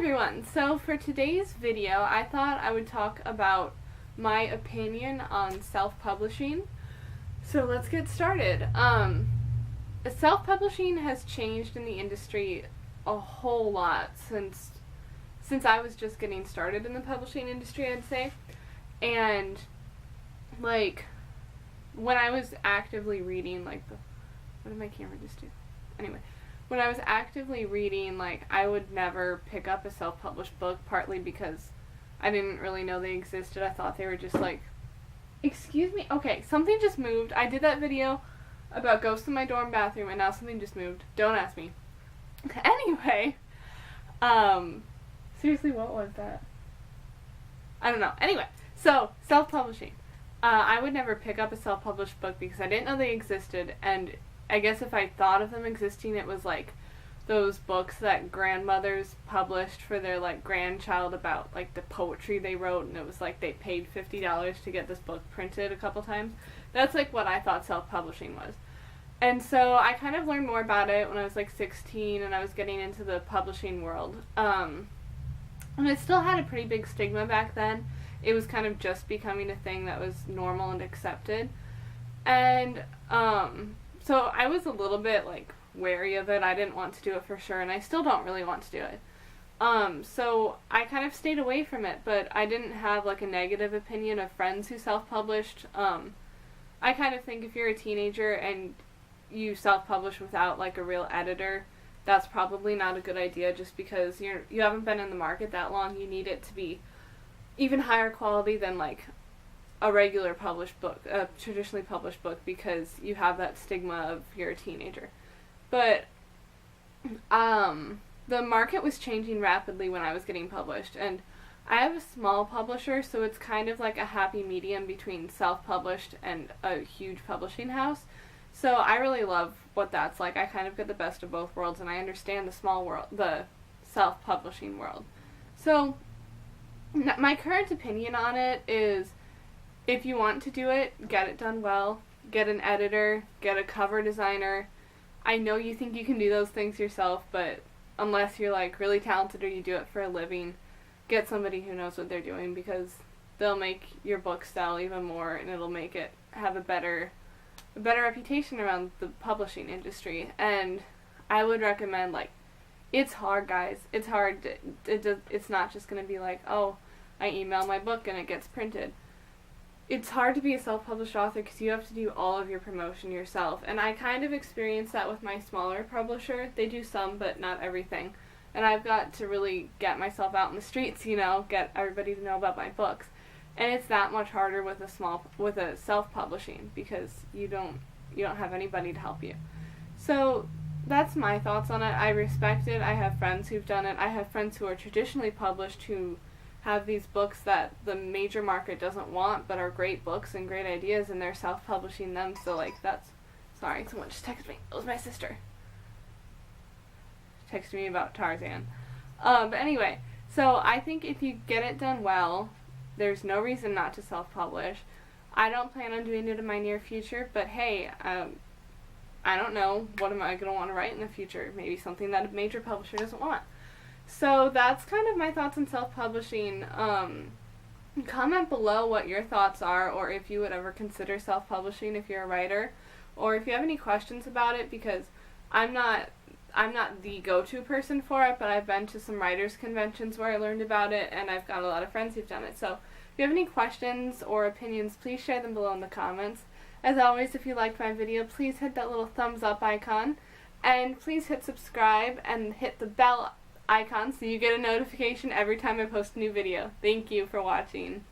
everyone! So for today's video, I thought I would talk about my opinion on self-publishing. So let's get started. Self-publishing has changed in the industry a whole lot since I was just getting started in the publishing industry, I'd say. And like when I was actively reading what did my camera just do? Anyway, when I was actively reading, I would never pick up a self-published book, partly because I didn't really know they existed. I thought they were just excuse me? Okay, something just moved. I did that video about ghosts in my dorm bathroom, and now something just moved. Don't ask me. Anyway, seriously, what was that? I don't know. Anyway, so, self-publishing. I would never pick up a self-published book because I didn't know they existed, and I guess if I thought of them existing, it was those books that grandmothers published for their grandchild about the poetry they wrote, and it was they paid $50 to get this book printed a couple times. That's what I thought self-publishing was. And so I kind of learned more about it when I was 16 and I was getting into the publishing world. And it still had a pretty big stigma back then. It was kind of just becoming a thing that was normal and accepted. And so I was a little bit wary of it. I didn't want to do it for sure, and I still don't really want to do it. So I kind of stayed away from it, but I didn't have a negative opinion of friends who self-published. I kind of think if you're a teenager and you self-publish without a real editor, that's probably not a good idea, just because you haven't been in the market that long. You need it to be even higher quality than a regular published book, a traditionally published book, because you have that stigma of you're a teenager. But the market was changing rapidly when I was getting published, and I have a small publisher, so it's kind of a happy medium between self-published and a huge publishing house. So I really love what that's like. I kind of get the best of both worlds, and I understand the self-publishing world. So my current opinion on it is, if you want to do it, get it done well. Get an editor, get a cover designer. I know you think you can do those things yourself, but unless you're really talented or you do it for a living, get somebody who knows what they're doing, because they'll make your book sell even more, and it'll make it have a better reputation around the publishing industry. And I would recommend, it's hard, guys. It's hard. It's not just going to be oh, I email my book and it gets printed. It's hard to be a self-published author because you have to do all of your promotion yourself. And I kind of experienced that with my smaller publisher. They do some, but not everything. And I've got to really get myself out in the streets, get everybody to know about my books. And it's that much harder with a self-publishing, because you don't have anybody to help you. So that's my thoughts on it. I respect it. I have friends who've done it. I have friends who are traditionally published who have these books that the major market doesn't want, but are great books and great ideas, and they're self-publishing them. So that's, sorry, someone just texted me. It was my sister. She texted me about Tarzan. But anyway, so I think if you get it done well, there's no reason not to self-publish. I don't plan on doing it in my near future, but hey, I don't know, what am I going to want to write in the future? Maybe something that a major publisher doesn't want. So that's kind of my thoughts on self-publishing. Comment below what your thoughts are, or if you would ever consider self-publishing if you're a writer, or if you have any questions about it, because I'm not the go-to person for it, but I've been to some writers' conventions where I learned about it, and I've got a lot of friends who've done it. So if you have any questions or opinions, please share them below in the comments. As always, if you liked my video, please hit that little thumbs up icon, and please hit subscribe and hit the bell icon so you get a notification every time I post a new video. Thank you for watching.